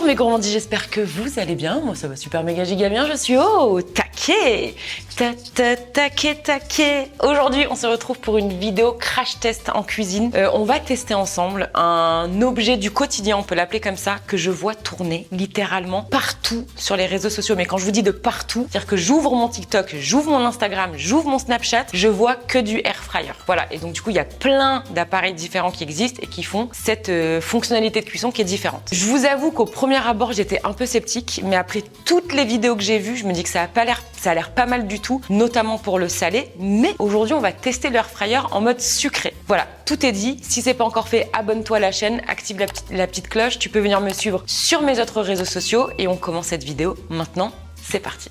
Bonjour mes gourmandises, j'espère que vous allez bien. Moi ça va super méga giga bien, je suis au taquet. Taquet. Aujourd'hui on se retrouve pour une vidéo crash test en cuisine. On va tester ensemble un objet du quotidien, on peut l'appeler comme ça, que je vois tourner littéralement partout sur les réseaux sociaux. Mais quand je vous dis de partout, c'est-à-dire que j'ouvre mon TikTok, j'ouvre mon Instagram, j'ouvre mon Snapchat, je vois que du air fryer. Voilà, et donc du coup il y a plein d'appareils différents qui existent et qui font cette fonctionnalité de cuisson qui est différente. Je vous avoue qu'au premier abord j'étais un peu sceptique, mais après toutes les vidéos que j'ai vues, je me dis que ça a l'air pas mal du tout, notamment pour le salé. Mais aujourd'hui on va tester l'air fryer en mode sucré. Voilà, tout est dit. Si c'est pas encore fait, abonne-toi à la chaîne, active la petite cloche. Tu peux venir me suivre sur mes autres réseaux sociaux et on commence cette vidéo maintenant. C'est parti.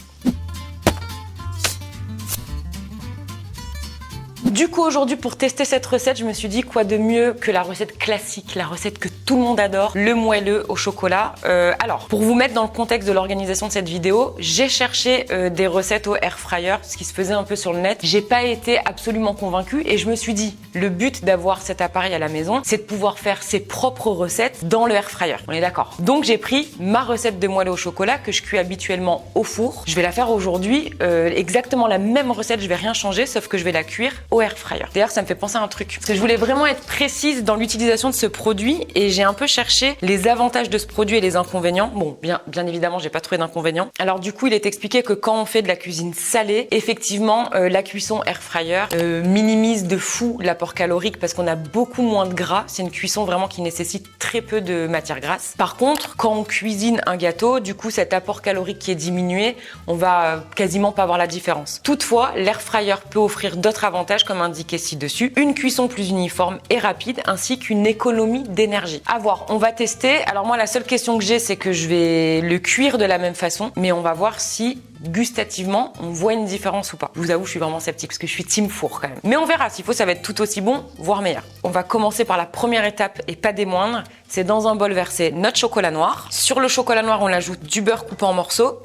Du coup aujourd'hui pour tester cette recette, je me suis dit quoi de mieux que la recette classique, la recette que tout le monde adore, le moelleux au chocolat. Alors pour vous mettre dans le contexte de l'organisation de cette vidéo, j'ai cherché des recettes au air fryer, ce qui se faisait un peu sur le net. J'ai pas été absolument convaincue et je me suis dit le but d'avoir cet appareil à la maison, c'est de pouvoir faire ses propres recettes dans le air fryer. On est d'accord. Donc j'ai pris ma recette de moelleux au chocolat que je cuis habituellement au four. Je vais la faire aujourd'hui, exactement la même recette, je vais rien changer sauf que je vais la cuire au air fryer. D'ailleurs, ça me fait penser à un truc. Parce que je voulais vraiment être précise dans l'utilisation de ce produit et j'ai un peu cherché les avantages de ce produit et les inconvénients. Bon, bien évidemment, j'ai pas trouvé d'inconvénients. Alors du coup, il est expliqué que quand on fait de la cuisine salée, effectivement, la cuisson air fryer minimise de fou l'apport calorique parce qu'on a beaucoup moins de gras. C'est une cuisson vraiment qui nécessite très peu de matière grasse. Par contre, quand on cuisine un gâteau, du coup, cet apport calorique qui est diminué, on va quasiment pas voir la différence. Toutefois, l'air fryer peut offrir d'autres avantages comme indiqué ci-dessus, une cuisson plus uniforme et rapide ainsi qu'une économie d'énergie. À voir, on va tester. Alors moi la seule question que j'ai c'est que je vais le cuire de la même façon, mais on va voir si gustativement on voit une différence ou pas. Je vous avoue je suis vraiment sceptique parce que je suis team four quand même. Mais on verra, s'il faut ça va être tout aussi bon, voire meilleur. On va commencer par la première étape et pas des moindres, c'est dans un bol verser notre chocolat noir. Sur le chocolat noir on ajoute du beurre coupé en morceaux.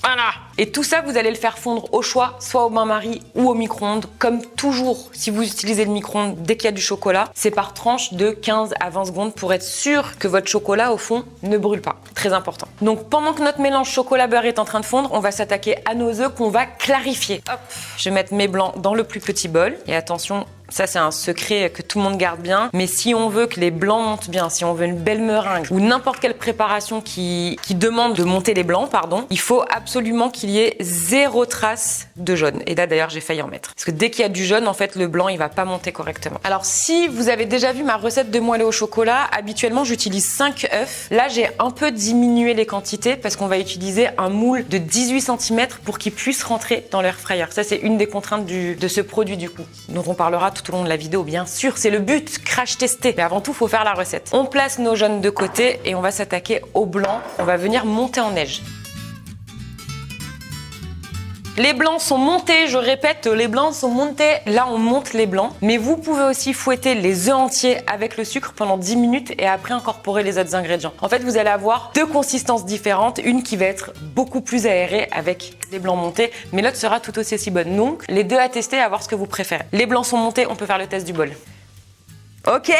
Voilà. Et tout ça, vous allez le faire fondre au choix, soit au bain-marie ou au micro-ondes. Comme toujours, si vous utilisez le micro-ondes, dès qu'il y a du chocolat, c'est par tranche de 15 à 20 secondes pour être sûr que votre chocolat, au fond, ne brûle pas. Très important. Donc, pendant que notre mélange chocolat-beurre est en train de fondre, on va s'attaquer à nos œufs qu'on va clarifier. Hop, je vais mettre mes blancs dans le plus petit bol. Et attention, ça c'est un secret que tout le monde garde bien, mais si on veut que les blancs montent bien, si on veut une belle meringue ou n'importe quelle préparation qui demande de monter les blancs, il faut absolument qu'il y ait zéro trace de jaune. Et là d'ailleurs j'ai failli en mettre. Parce que dès qu'il y a du jaune, en fait le blanc il va pas monter correctement. Alors si vous avez déjà vu ma recette de moelleux au chocolat, habituellement j'utilise 5 œufs. Là j'ai un peu diminué les quantités parce qu'on va utiliser un moule de 18 cm pour qu'il puisse rentrer dans l'air fryer. Ça c'est une des contraintes de ce produit du coup, dont on parlera tout au long de la vidéo, bien sûr, c'est le but, crash tester. Mais avant tout, il faut faire la recette. On place nos jaunes de côté et on va s'attaquer au blanc. On va venir monter en neige. Les blancs sont montés, je répète, les blancs sont montés. Là, on monte les blancs. Mais vous pouvez aussi fouetter les œufs entiers avec le sucre pendant 10 minutes et après incorporer les autres ingrédients. En fait, vous allez avoir deux consistances différentes. Une qui va être beaucoup plus aérée avec les blancs montés, mais l'autre sera tout aussi bonne. Donc, les deux à tester, à voir ce que vous préférez. Les blancs sont montés, on peut faire le test du bol. Ok,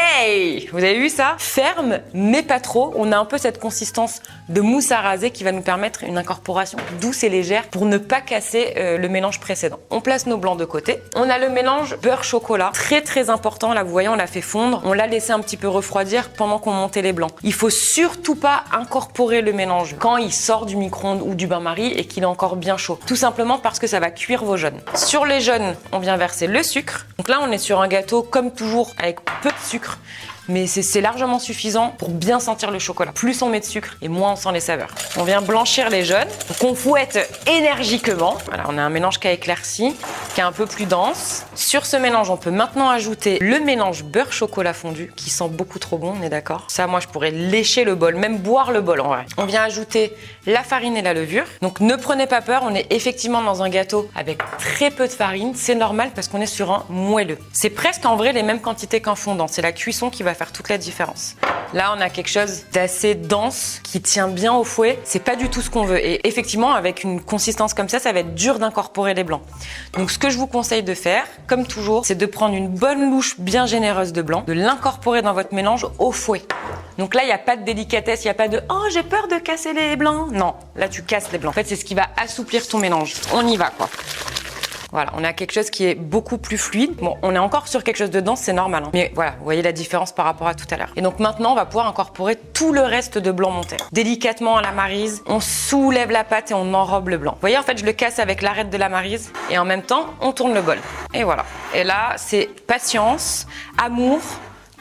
vous avez vu ça? Ferme, mais pas trop. On a un peu cette consistance de mousse à raser qui va nous permettre une incorporation douce et légère pour ne pas casser le mélange précédent. On place nos blancs de côté. On a le mélange beurre-chocolat. Très important, là vous voyez on l'a fait fondre. On l'a laissé un petit peu refroidir pendant qu'on montait les blancs. Il faut surtout pas incorporer le mélange quand il sort du micro-ondes ou du bain-marie et qu'il est encore bien chaud. Tout simplement parce que ça va cuire vos jaunes. Sur les jaunes, on vient verser le sucre. Donc là on est sur un gâteau comme toujours avec peu de sucre, mais c'est largement suffisant pour bien sentir le chocolat. Plus on met de sucre et moins on sent les saveurs. On vient blanchir les jaunes, donc on fouette énergiquement. Voilà, on a un mélange qui a éclairci, qui est un peu plus dense. Sur ce mélange, on peut maintenant ajouter le mélange beurre-chocolat fondu, qui sent beaucoup trop bon, on est d'accord? Ça, moi, je pourrais lécher le bol, même boire le bol en vrai. On vient ajouter la farine et la levure. Donc ne prenez pas peur, on est effectivement dans un gâteau avec très peu de farine. C'est normal parce qu'on est sur un moelleux. C'est presque en vrai les mêmes quantités qu'un fondant. C'est la cuisson qui va faire toute la différence. Là, on a quelque chose d'assez dense qui tient bien au fouet. C'est pas du tout ce qu'on veut. Et effectivement, avec une consistance comme ça va être dur d'incorporer les blancs. Donc, ce que je vous conseille de faire, comme toujours, c'est de prendre une bonne louche bien généreuse de blanc, de l'incorporer dans votre mélange au fouet. Donc là, il n'y a pas de délicatesse, il n'y a pas de « Oh, j'ai peur de casser les blancs ». Non, là, tu casses les blancs. En fait, c'est ce qui va assouplir ton mélange. On y va, quoi. Voilà, on a quelque chose qui est beaucoup plus fluide. Bon, on est encore sur quelque chose de dense, c'est normal. Hein. Mais voilà, vous voyez la différence par rapport à tout à l'heure. Et donc maintenant, on va pouvoir incorporer tout le reste de blanc monté. Délicatement à la maryse, on soulève la pâte et on enrobe le blanc. Vous voyez, en fait, je le casse avec l'arête de la maryse et en même temps, on tourne le bol. Et voilà. Et là, c'est patience, amour,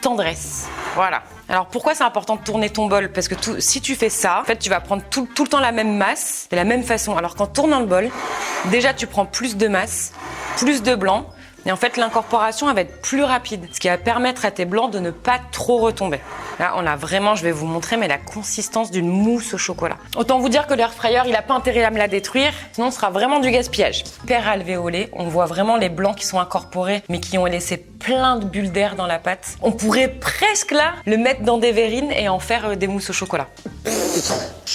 tendresse. Voilà. Alors pourquoi c'est important de tourner ton bol? Parce que si tu fais ça, en fait, tu vas prendre tout le temps la même masse, de la même façon. Alors qu'en tournant le bol, déjà tu prends plus de masse, plus de blanc, et en fait l'incorporation elle va être plus rapide, ce qui va permettre à tes blancs de ne pas trop retomber. Là, on a vraiment, je vais vous montrer, mais la consistance d'une mousse au chocolat. Autant vous dire que l'air fryer, il n'a pas intérêt à me la détruire, sinon ce sera vraiment du gaspillage. Hyper alvéolé, on voit vraiment les blancs qui sont incorporés, mais qui ont laissé plein de bulles d'air dans la pâte. On pourrait presque là le mettre dans des verrines et en faire des mousses au chocolat.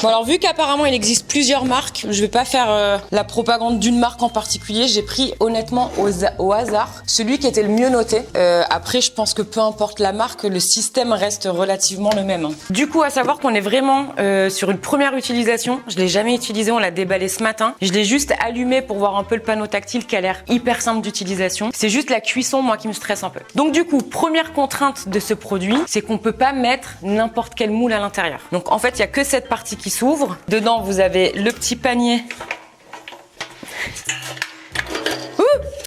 Bon alors vu qu'apparemment il existe plusieurs marques, je vais pas faire la propagande d'une marque en particulier, j'ai pris honnêtement au hasard celui qui était le mieux noté. Après je pense que peu importe la marque, le système reste relativement le même. Hein. Du coup à savoir qu'on est vraiment sur une première utilisation, je l'ai jamais utilisé, on l'a déballé ce matin. Je l'ai juste allumé pour voir un peu le panneau tactile qui a l'air hyper simple d'utilisation. C'est juste la cuisson moi qui me stresse un peu. Donc du coup première contrainte de ce produit, c'est qu'on peut pas mettre n'importe quel moule à l'intérieur. Donc en fait il y a que cette partie qui s'ouvre. Dedans, vous avez le petit panier.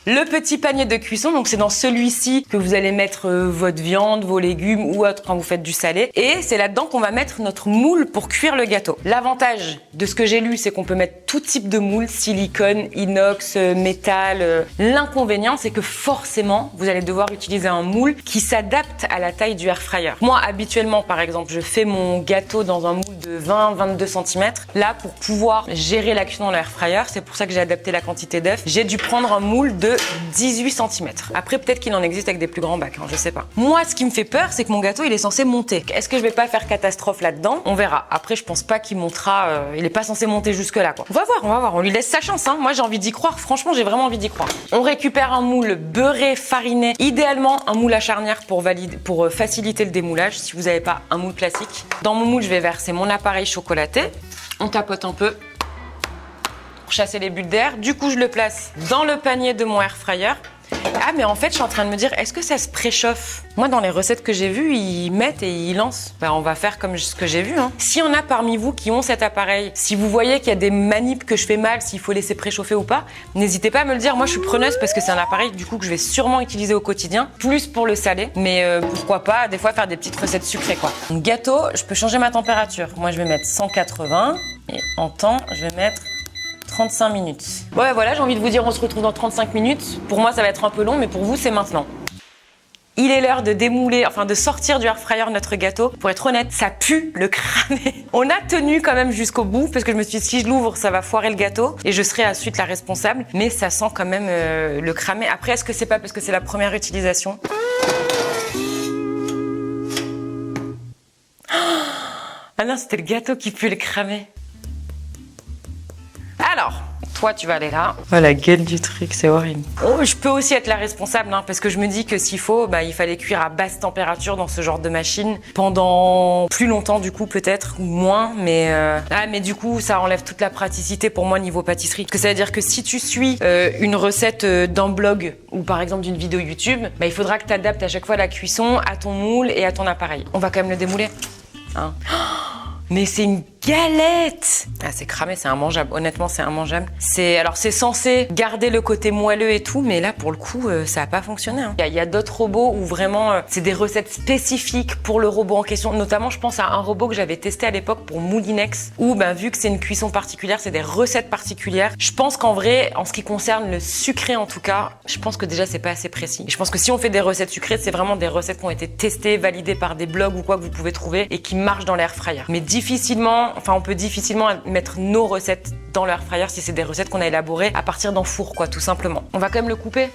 Le petit panier de cuisson, donc c'est dans celui-ci que vous allez mettre votre viande, vos légumes ou autre quand vous faites du salé. Et c'est là-dedans qu'on va mettre notre moule pour cuire le gâteau. L'avantage de ce que j'ai lu, c'est qu'on peut mettre tout type de moule, silicone, inox, métal. L'inconvénient, c'est que forcément, vous allez devoir utiliser un moule qui s'adapte à la taille du air fryer. Moi, habituellement, par exemple, je fais mon gâteau dans un moule de 20-22 cm. Là, pour pouvoir gérer la cuisson dans l'air fryer, c'est pour ça que j'ai adapté la quantité d'œufs. J'ai dû prendre un moule de 18 cm. Après, peut-être qu'il en existe avec des plus grands bacs, hein, je sais pas. Moi, ce qui me fait peur, c'est que mon gâteau, il est censé monter. Est-ce que je vais pas faire catastrophe là-dedans? On verra. Après, je pense pas qu'il montera. Il est pas censé monter jusque-là, quoi. On va voir. On lui laisse sa chance, hein. Moi, j'ai envie d'y croire. Franchement, j'ai vraiment envie d'y croire. On récupère un moule beurré, fariné. Idéalement, un moule à charnière pour faciliter le démoulage. Si vous n'avez pas un moule classique. Dans mon moule, je vais verser mon appareil chocolaté. On tapote un peu. Chasser les bulles d'air. Du coup, je le place dans le panier de mon air fryer. Ah, mais en fait, je suis en train de me dire, est-ce que ça se préchauffe? Moi, dans les recettes que j'ai vues, ils mettent et ils lancent. On va faire comme ce que j'ai vu. Hein. S'il y en a parmi vous qui ont cet appareil, si vous voyez qu'il y a des manips que je fais mal, s'il faut laisser préchauffer ou pas, n'hésitez pas à me le dire. Moi, je suis preneuse parce que c'est un appareil du coup que je vais sûrement utiliser au quotidien, plus pour le salé. Mais pourquoi pas, des fois, faire des petites recettes sucrées, quoi. Donc, gâteau, je peux changer ma température. Moi, je vais mettre 180 et en temps, je vais mettre 35 minutes. Bon, voilà, j'ai envie de vous dire, on se retrouve dans 35 minutes. Pour moi, ça va être un peu long, mais pour vous, c'est maintenant. Il est l'heure de démouler, enfin de sortir du air fryer notre gâteau. Pour être honnête, ça pue le cramé. On a tenu quand même jusqu'au bout, parce que je me suis dit, si je l'ouvre, ça va foirer le gâteau, et je serai ensuite la responsable. Mais ça sent quand même le cramé. Après, est-ce que c'est pas parce que c'est la première utilisation? Ah non, c'était le gâteau qui pue le cramé. Alors, toi, tu vas aller là. Oh, la gueule du truc, c'est horrible. Oh, je peux aussi être la responsable, hein, parce que je me dis que s'il faut, il fallait cuire à basse température dans ce genre de machine pendant plus longtemps, du coup, peut-être, ou moins. Mais du coup, ça enlève toute la praticité pour moi niveau pâtisserie. Parce que ça veut dire que si tu suis une recette d'un blog ou par exemple d'une vidéo YouTube, il faudra que tu adaptes à chaque fois la cuisson à ton moule et à ton appareil. On va quand même le démouler. Hein. Mais c'est une galette! Ah, c'est cramé, c'est immangeable. Honnêtement, c'est immangeable. C'est censé garder le côté moelleux et tout, mais là, pour le coup, ça n'a pas fonctionné. Hein. Il y a d'autres robots où vraiment, c'est des recettes spécifiques pour le robot en question. Notamment, je pense à un robot que j'avais testé à l'époque pour Moulinex, où, vu que c'est une cuisson particulière, c'est des recettes particulières. Je pense qu'en vrai, en ce qui concerne le sucré, en tout cas, je pense que déjà, c'est pas assez précis. Je pense que si on fait des recettes sucrées, c'est vraiment des recettes qui ont été testées, validées par des blogs ou quoi que vous pouvez trouver et qui marchent dans l'air fryer. Mais on peut difficilement mettre nos recettes dans l'air fryer si c'est des recettes qu'on a élaborées à partir d'un four, quoi, tout simplement. On va quand même le couper.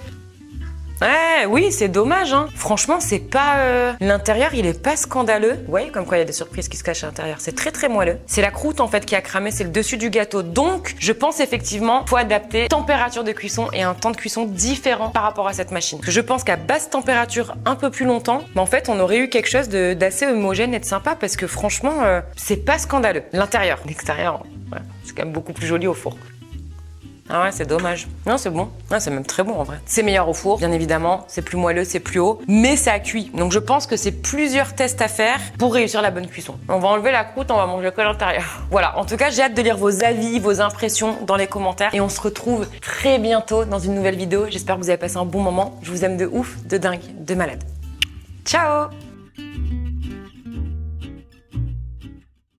Ouais, oui, c'est dommage, hein. Franchement, c'est pas... L'intérieur, il est pas scandaleux. Vous voyez, comme quoi il y a des surprises qui se cachent à l'intérieur. C'est très très moelleux. C'est la croûte, en fait, qui a cramé, c'est le dessus du gâteau. Donc, je pense effectivement, faut adapter température de cuisson et un temps de cuisson différent par rapport à cette machine. Parce que je pense qu'à basse température, un peu plus longtemps, mais en fait, on aurait eu quelque chose d'assez homogène et de sympa parce que franchement, c'est pas scandaleux. L'intérieur, l'extérieur, ouais, c'est quand même beaucoup plus joli au four. Ah ouais, c'est dommage. Non, c'est bon. Non, c'est même très bon en vrai. C'est meilleur au four, bien évidemment. C'est plus moelleux, c'est plus haut. Mais ça a cuit. Donc je pense que c'est plusieurs tests à faire pour réussir la bonne cuisson. On va enlever la croûte, on va manger que l'intérieur. Voilà. En tout cas, j'ai hâte de lire vos avis, vos impressions dans les commentaires. Et on se retrouve très bientôt dans une nouvelle vidéo. J'espère que vous avez passé un bon moment. Je vous aime de ouf, de dingue, de malade. Ciao!